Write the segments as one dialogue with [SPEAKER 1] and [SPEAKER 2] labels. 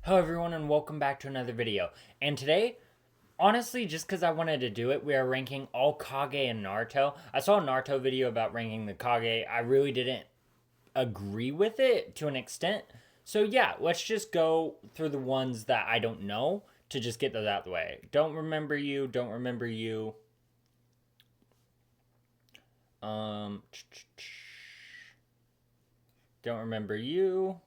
[SPEAKER 1] Hello everyone and welcome back to another video. And today, honestly, just because I wanted to do it, we are ranking all Kage and Naruto. I saw a Naruto video about ranking the Kage. I really didn't agree with it to an extent. So yeah, let's just go through the ones that I don't know to just get those out of the way. Don't remember you, don't remember you. Don't remember you.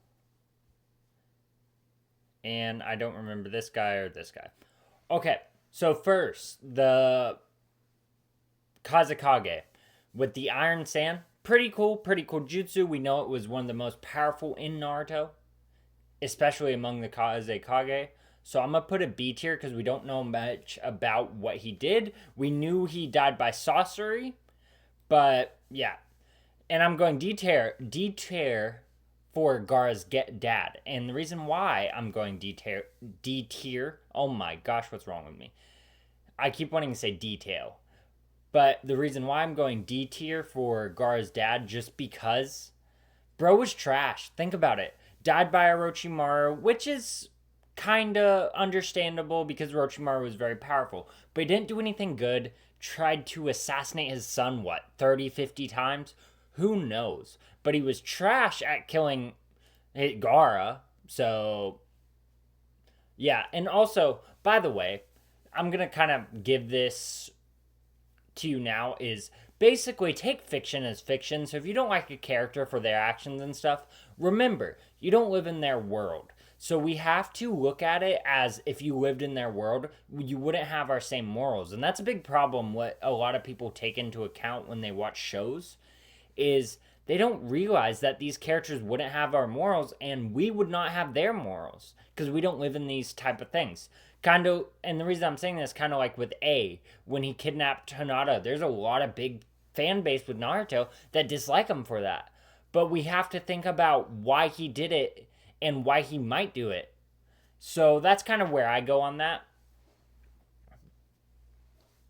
[SPEAKER 1] And I don't remember this guy or this guy. Okay, so first, the Kazekage with the Iron Sand. Pretty cool jutsu. We know it was one of the most powerful in Naruto, especially among the Kazekage. So I'm going to put a B tier because we don't know much about what he did. We knew he died by sorcery, but yeah. And I'm going D tier for Gaara's dad. And the reason why I'm going D tier, oh my gosh, what's wrong with me? I keep wanting to say detail. But the reason why I'm going D tier for Gaara's dad, just because bro was trash. Think about it. Died by Orochimaru, which is kind of understandable because Orochimaru was very powerful. But he didn't do anything good. Tried to assassinate his son, 30, 50 times? Who knows? But he was trash at killing Gaara. So, yeah. And also, by the way, I'm going to kind of give this to you now is basically take fiction as fiction. So if you don't like a character for their actions and stuff, remember, you don't live in their world. So we have to look at it as if you lived in their world, you wouldn't have our same morals. And that's a big problem what a lot of people take into account when they watch shows is they don't realize that these characters wouldn't have our morals and we would not have their morals because we don't live in these type of things. Kind of, and the reason I'm saying this, kind of like with A, when he kidnapped Hinata, there's a lot of big fan base with Naruto that dislike him for that. But we have to think about why he did it and why he might do it. So that's kind of where I go on that.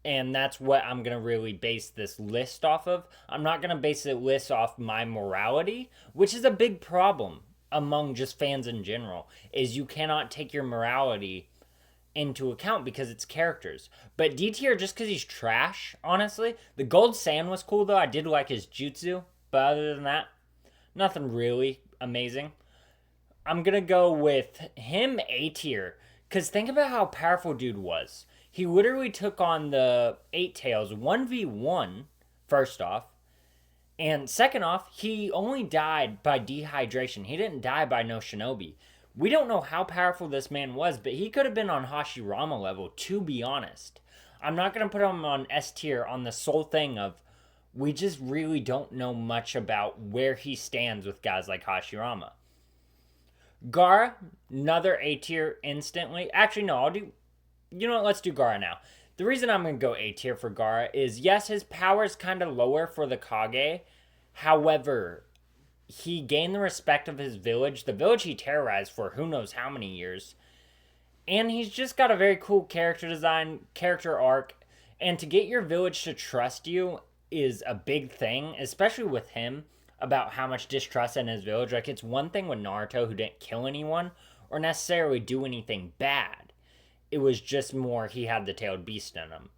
[SPEAKER 1] And that's what I'm going to really base this list off of. I'm not going to base the list off my morality, which is a big problem among just fans in general, is you cannot take your morality into account because it's characters. But D tier, just because he's trash, honestly. The Gold Sand was cool, though. I did like his jutsu. But other than that, nothing really amazing. I'm going to go with him A tier. Because think about how powerful dude was. He literally took on the Eight Tails 1v1, first off. And second off, he only died by dehydration. He didn't die by no shinobi. We don't know how powerful this man was, but he could have been on Hashirama level, to be honest. I'm not going to put him on S tier on the sole thing of we just really don't know much about where he stands with guys like Hashirama. Gaara, another A tier instantly. Actually, no, let's do Gaara now. The reason I'm going to go A tier for Gaara is, yes, his power is kind of lower for the Kage. However, he gained the respect of his village. The village he terrorized for who knows how many years. And he's just got a very cool character design, character arc. And to get your village to trust you is a big thing, especially with him, about how much distrust in his village. Like, it's one thing with Naruto, who didn't kill anyone or necessarily do anything bad. It was just more he had the tailed beast in him.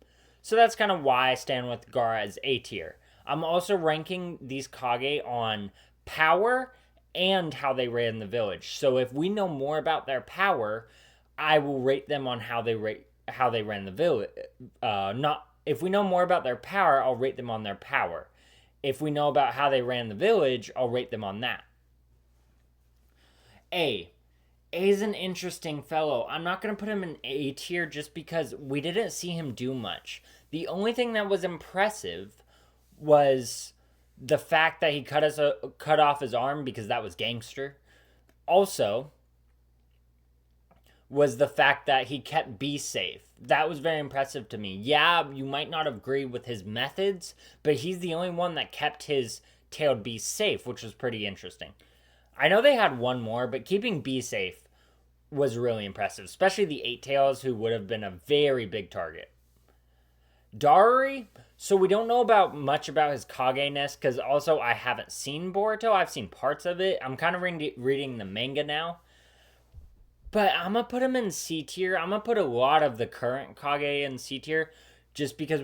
[SPEAKER 1] So that's kind of why I stand with Gaara as A tier. I'm also ranking these Kage on power and how they ran the village. So if we know more about their power, I will rate them on how they ran the village. If we know more about their power, I'll rate them on their power. If we know about how they ran the village, I'll rate them on that. A is an interesting fellow. I'm not going to put him in A tier just because we didn't see him do much. The only thing that was impressive was the fact that he cut off his arm because that was gangster. Also, was the fact that he kept B safe. That was very impressive to me. Yeah, you might not agree with his methods, but he's the only one that kept his tailed B safe, which was pretty interesting. I know they had one more, but keeping B safe was really impressive, especially the Eight Tails, who would have been a very big target. Darui, so we don't know much about his Kage-ness, because also I haven't seen Boruto. I've seen parts of it. I'm kind of reading the manga now. But I'm gonna put him in C tier. I'm gonna put a lot of the current Kage in C tier, just because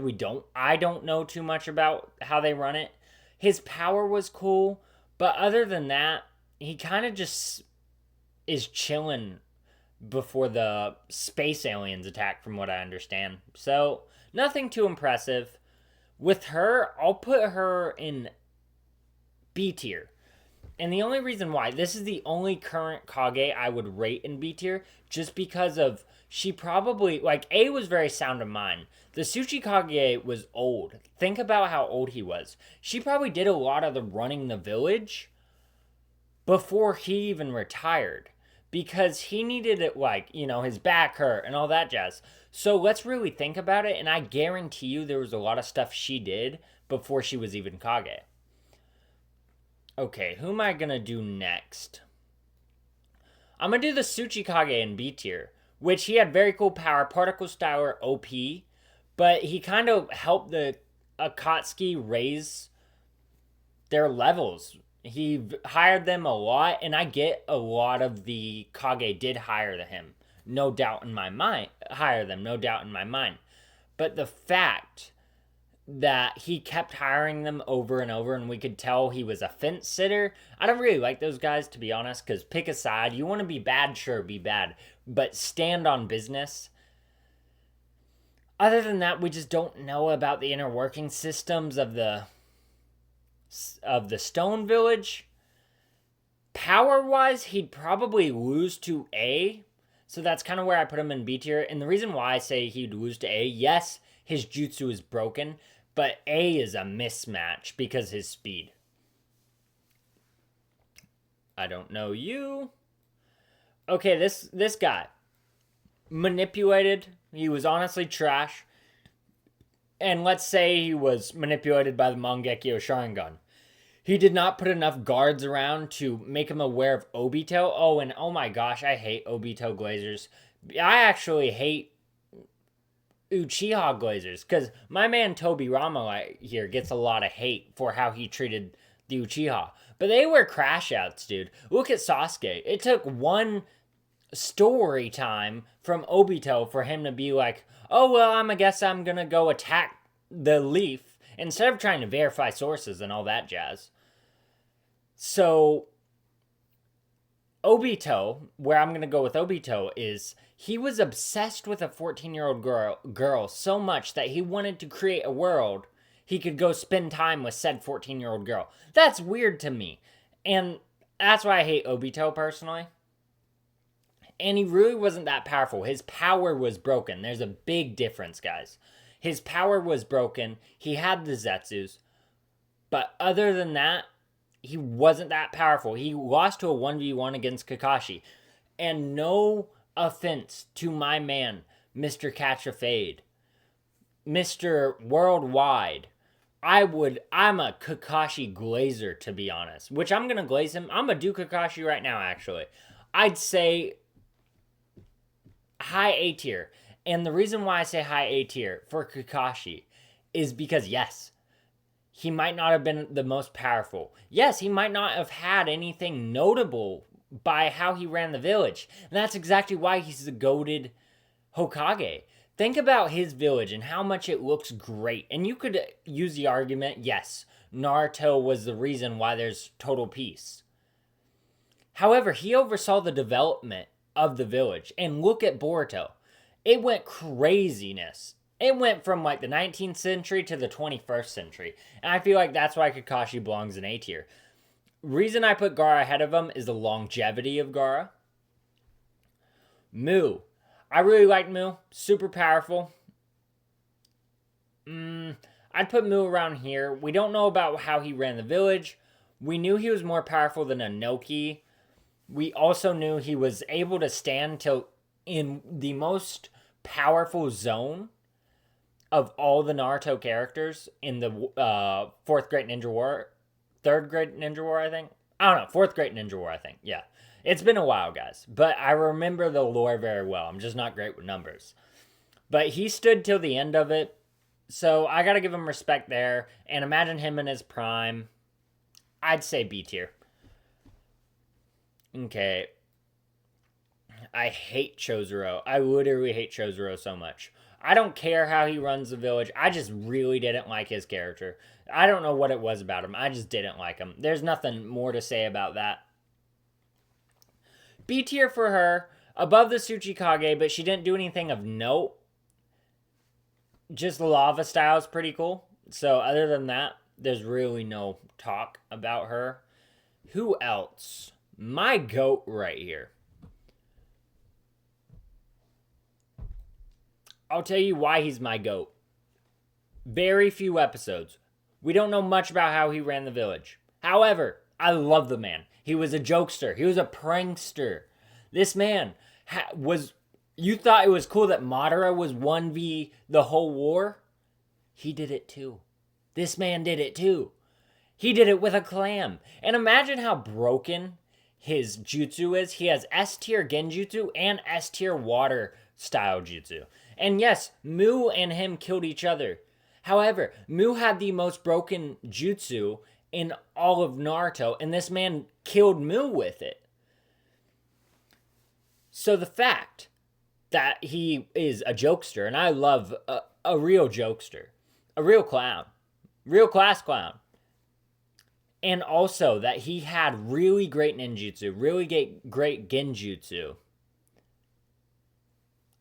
[SPEAKER 1] I don't know too much about how they run it. His power was cool, but other than that, he kind of just is chilling before the space aliens attack, from what I understand. So nothing too impressive. With her, I'll put her in B tier. And the only reason why, this is the only current Kage I would rate in B tier, just because of she probably, like, A was very sound of mind. The Tsuchikage was old. Think about how old he was. She probably did a lot of the running the village before he even retired, because he needed it, like, his back hurt and all that jazz. So let's really think about it, and I guarantee you there was a lot of stuff she did before she was even Kage. Okay, who am I gonna do next? I'm gonna do the Tsuchikage in B tier, which he had very cool power, particle style OP, but he kind of helped the Akatsuki raise their levels. He hired them a lot, and I get a lot of the Kage did hire him. No doubt in my mind. Hire them, no doubt in my mind. But the fact that he kept hiring them over and over, and we could tell he was a fence sitter. I don't really like those guys, to be honest, because pick a side. You want to be bad, sure, be bad, but stand on business. Other than that, we just don't know about the inner working systems of the Stone Village. Power-wise, he'd probably lose to A, so that's kind of where I put him in B tier. And the reason why I say he'd lose to A, yes, his jutsu is broken, but A is a mismatch because his speed. I don't know you. Okay, this guy. Manipulated. He was honestly trash. And let's say he was manipulated by the Mangekyo Sharingan. He did not put enough guards around to make him aware of Obito. Oh, and oh my gosh, I hate Obito Glazers. I actually hate Uchiha Glazers, because my man Toby Rama here gets a lot of hate for how he treated the Uchiha. But they were crash outs, dude. Look at Sasuke. It took one story time from Obito for him to be like, oh, well, I guess I'm gonna go attack the leaf, instead of trying to verify sources and all that jazz. So Obito, where I'm going to go with Obito, is he was obsessed with a 14-year-old girl so much that he wanted to create a world he could go spend time with said 14-year-old girl. That's weird to me. And that's why I hate Obito personally. And he really wasn't that powerful. His power was broken. There's a big difference, guys. His power was broken. He had the Zetsus. But other than that, he wasn't that powerful. He lost to a 1v1 against Kakashi. And no offense to my man, Mr. Catch a Fade, Mr. Worldwide. I'm a Kakashi glazer, to be honest. Which I'm going to glaze him. I'm going to do Kakashi right now, actually. I'd say high A tier. And the reason why I say high A tier for Kakashi is because, yes, he might not have been the most powerful. Yes, he might not have had anything notable by how he ran the village. And that's exactly why he's the goated Hokage. Think about his village and how much it looks great. And you could use the argument, yes, Naruto was the reason why there's total peace. However, he oversaw the development of the village. And look at Boruto. It went craziness. It went from like the 19th century to the 21st century. And I feel like that's why Kakashi belongs in A tier. Reason I put Gaara ahead of him is the longevity of Gaara. Mu. I really like Mu. Super powerful. I'd put Mu around here. We don't know about how he ran the village. We knew he was more powerful than Inoki. We also knew he was able to stand till in the most powerful zone of all the Naruto characters in the fourth Great Ninja War. Third Great Ninja War, I think. I don't know. Fourth Great Ninja War, I think. Yeah. It's been a while, guys. But I remember the lore very well. I'm just not great with numbers. But he stood till the end of it. So I got to give him respect there. And imagine him in his prime. I'd say B tier. Okay. I hate Chozoro. I literally hate Chozoro so much. I don't care how he runs the village. I just really didn't like his character. I don't know what it was about him. I just didn't like him. There's nothing more to say about that. B tier for her. Above the Tsuchikage, but she didn't do anything of note. Just the lava style is pretty cool. So other than that, there's really no talk about her. Who else? My goat right here. I'll tell you why he's my goat. Very few episodes. We don't know much about how he ran the village. However, I love the man. He was a jokester. He was a prankster. This man was... You thought it was cool that Madara was 1v the whole war? He did it too. This man did it too. He did it with a clam. And imagine how broken his jutsu is. He has S tier genjutsu and S tier water style jutsu. And yes, Mu and him killed each other. However, Mu had the most broken jutsu in all of Naruto, and this man killed Mu with it. So the fact that he is a jokester, and I love a real jokester, a real clown, real class clown, and also that he had really great ninjutsu, really great genjutsu,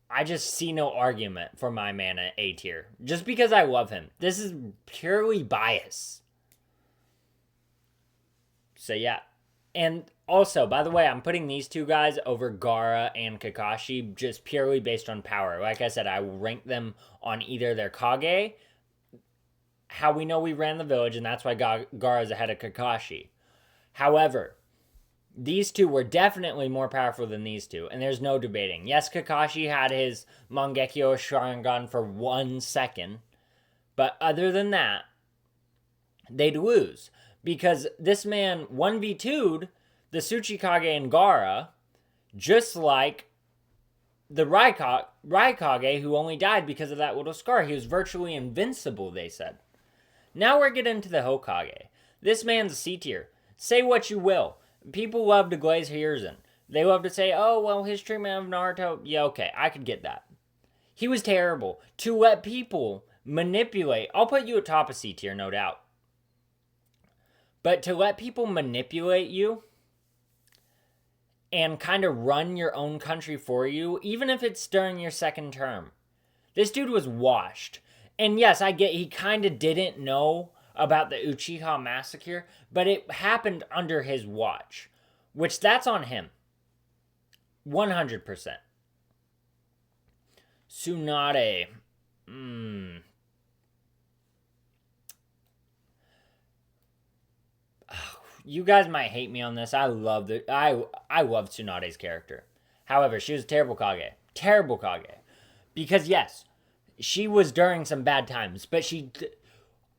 [SPEAKER 1] I just see no argument for my man at A tier. Just because I love him. This is purely bias. So yeah. And also, by the way, I'm putting these two guys over Gaara and Kakashi just purely based on power. Like I said, I will rank them on either their Kage, how we know we ran the village, and that's why Gaara's ahead of Kakashi. However, these two were definitely more powerful than these two, and there's no debating. Yes, Kakashi had his Mangekyo Sharingan for 1 second, but other than that, they'd lose. Because this man 1v2'd the Tsuchikage and Gaara, just like the Raikage, who only died because of that little scar. He was virtually invincible, they said. Now we're getting into the Hokage. This man's a C tier. Say what you will. People love to glaze Hiruzen. They love to say, oh, well, his treatment of Naruto, yeah, okay, I could get that. He was terrible. To let people manipulate, I'll put you at top of C tier, no doubt. But to let people manipulate you and kind of run your own country for you, even if it's during your second term. This dude was washed. And yes, I get he kind of didn't know about the Uchiha massacre, but it happened under his watch, which that's on him. 100%. Tsunade. You guys might hate me on this. I love Tsunade's character. However, she was a terrible Kage. Terrible Kage. Because yes, she was during some bad times, but she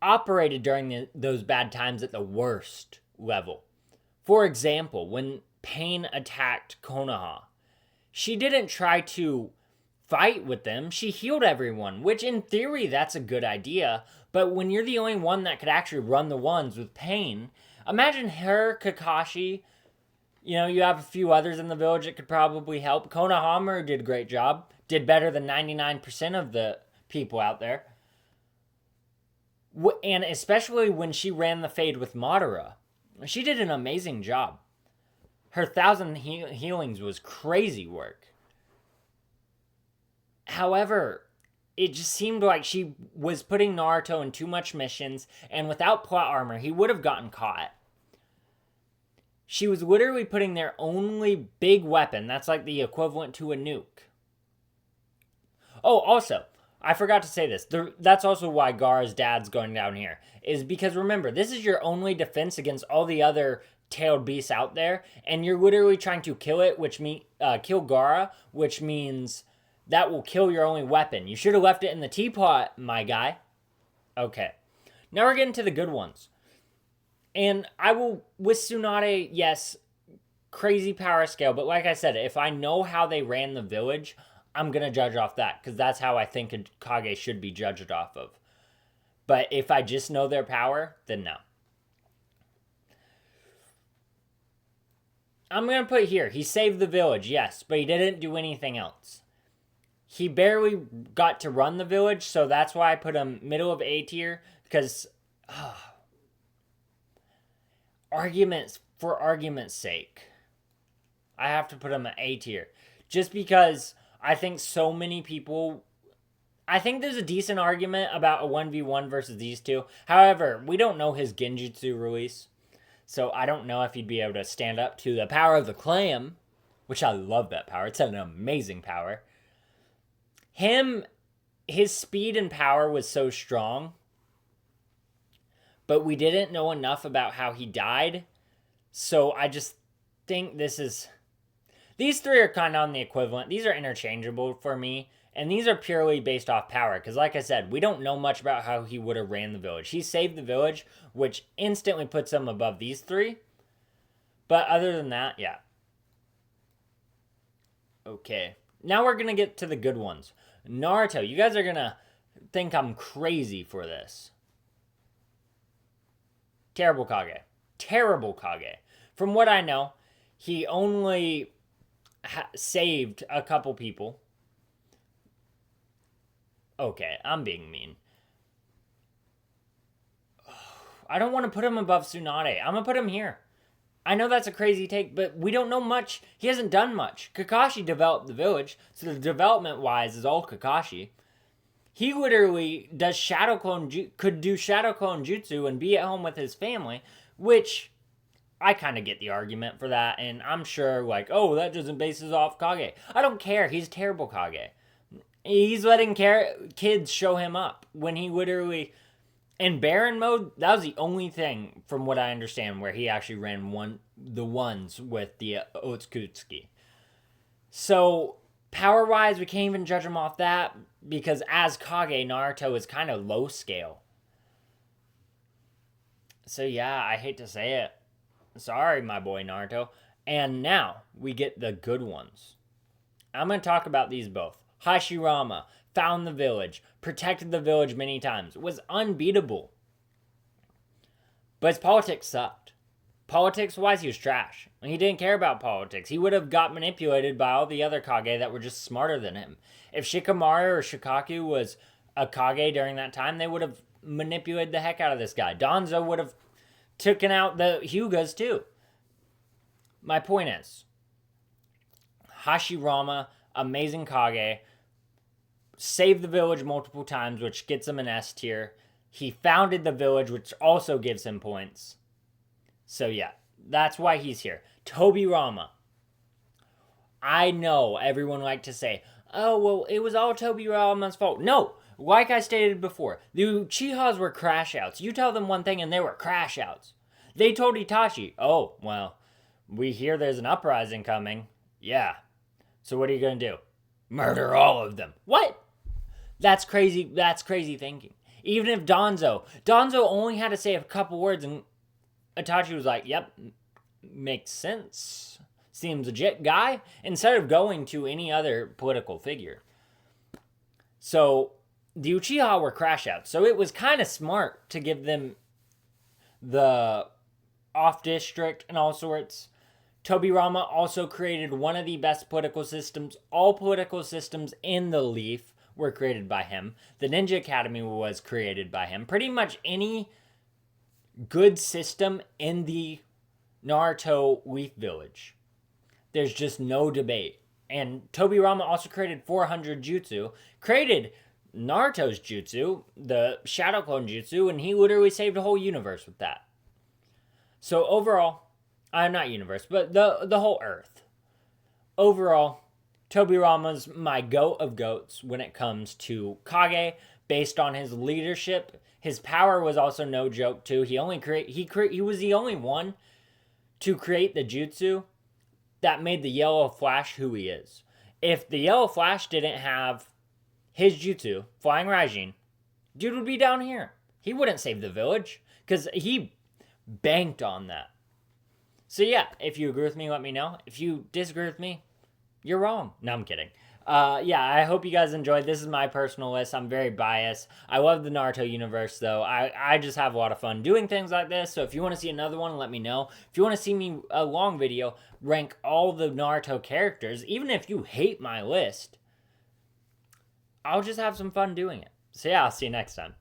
[SPEAKER 1] operated during those bad times at the worst level. For example, when Pain attacked Konoha, she didn't try to fight with them. She healed everyone, which in theory, that's a good idea. But when you're the only one that could actually run the ones with Pain, imagine her, Kakashi, you know, you have a few others in the village that could probably help. Konohamaru did a great job. Did better than 99% of the people out there. And especially when she ran the fade with Madara. She did an amazing job. Her 1,000 healings was crazy work. However, it just seemed like she was putting Naruto in too much missions, and without plot armor, he would have gotten caught. She was literally putting their only big weapon, that's like the equivalent to a nuke. Oh, also, I forgot to say this. That's also why Gaara's dad's going down here. Is because remember, this is your only defense against all the other tailed beasts out there, and you're literally trying to kill it, kill Gaara, which means that will kill your only weapon. You should have left it in the teapot, my guy. Okay. Now we're getting to the good ones. And I will, with Tsunade, yes, crazy power scale, but like I said, if I know how they ran the village, I'm going to judge off that, because that's how I think a Kage should be judged off of. But if I just know their power, then no. I'm going to put here, he saved the village, yes, but he didn't do anything else. He barely got to run the village, so that's why I put him middle of A tier, because for argument's sake, I have to put him at A tier. Just because I think so many people... I think there's a decent argument about a 1v1 versus these two. However, we don't know his Genjutsu release. So I don't know if he'd be able to stand up to the power of the clam, which I love that power. It's an amazing power. His speed and power was so strong, but we didn't know enough about how he died. So I just think these three are kind of on the equivalent. These are interchangeable for me. And these are purely based off power. Because like I said, we don't know much about how he would have ran the village. He saved the village, which instantly puts him above these three. But other than that, yeah. Okay. Now we're going to get to the good ones. Naruto. You guys are going to think I'm crazy for this. Terrible Kage. Terrible Kage. From what I know, he only saved a couple people. Okay, I'm being mean. I don't want to put him above Tsunade. I'm going to put him here. I know that's a crazy take, but we don't know much. He hasn't done much. Kakashi developed the village, so the development-wise is all Kakashi. He literally could do Shadow Clone Jutsu and be at home with his family, which I kind of get the argument for that, and I'm sure, like, oh, that doesn't base it off Kage. I don't care. He's terrible Kage. He's letting kids show him up when he literally... In Baron mode, that was the only thing, from what I understand, where he actually ran the ones with the Otsutsuki. So, power-wise, we can't even judge him off that, because as Kage, Naruto is kind of low scale. So yeah, I hate to say it. Sorry, my boy Naruto. And now, we get the good ones. I'm going to talk about these both. Hashirama found the village, protected the village many times, was unbeatable. But his politics sucked. Politics-wise, he was trash. He didn't care about politics. He would have got manipulated by all the other Kage that were just smarter than him. If Shikamaru or Shikaku was a Kage during that time, they would have manipulated the heck out of this guy. Danzo would have taken out the Hyugas too. My point is, Hashirama, amazing Kage, saved the village multiple times, which gets him an S tier. He founded the village, which also gives him points. So yeah, that's why he's here. Tobirama. I know everyone liked to say, oh, well, it was all Tobirama's fault. No, like I stated before, the Uchihas were crash outs. You tell them one thing and they were crash outs. They told Itachi, oh, well, we hear there's an uprising coming. Yeah. So what are you going to do? Murder all of them. What? That's crazy. That's crazy thinking. Even if Danzo only had to say a couple words and Itachi was like, yep, makes sense. Seems legit, guy. Instead of going to any other political figure. So the Uchiha were crash outs. So it was kind of smart to give them the off district and all sorts. Tobirama also created one of the best political systems. All political systems in the Leaf were created by him. The Ninja Academy was created by him. Pretty much any good system in the Naruto Leaf Village. There's just no debate. And Tobirama also created 400 jutsu. Created Naruto's jutsu, the Shadow Clone Jutsu, and he literally saved a whole universe with that. So overall, not universe, but the whole Earth. Overall, Tobirama's my goat of goats when it comes to Kage, based on his leadership. His power was also no joke too. He was the only one to create the jutsu that made the Yellow Flash who he is. If the Yellow Flash didn't have his jutsu, Flying Raijin, dude would be down here. He wouldn't save the village because he banked on that. So yeah, if you agree with me, let me know. If you disagree with me, you're wrong. No, I'm kidding. Yeah, I hope you guys enjoyed. This is my personal list. I'm very biased. I love the Naruto universe, though. I just have a lot of fun doing things like this. So if you want to see another one, let me know. If you want to see me a long video rank all the Naruto characters, even if you hate my list, I'll just have some fun doing it. So yeah, I'll see you next time.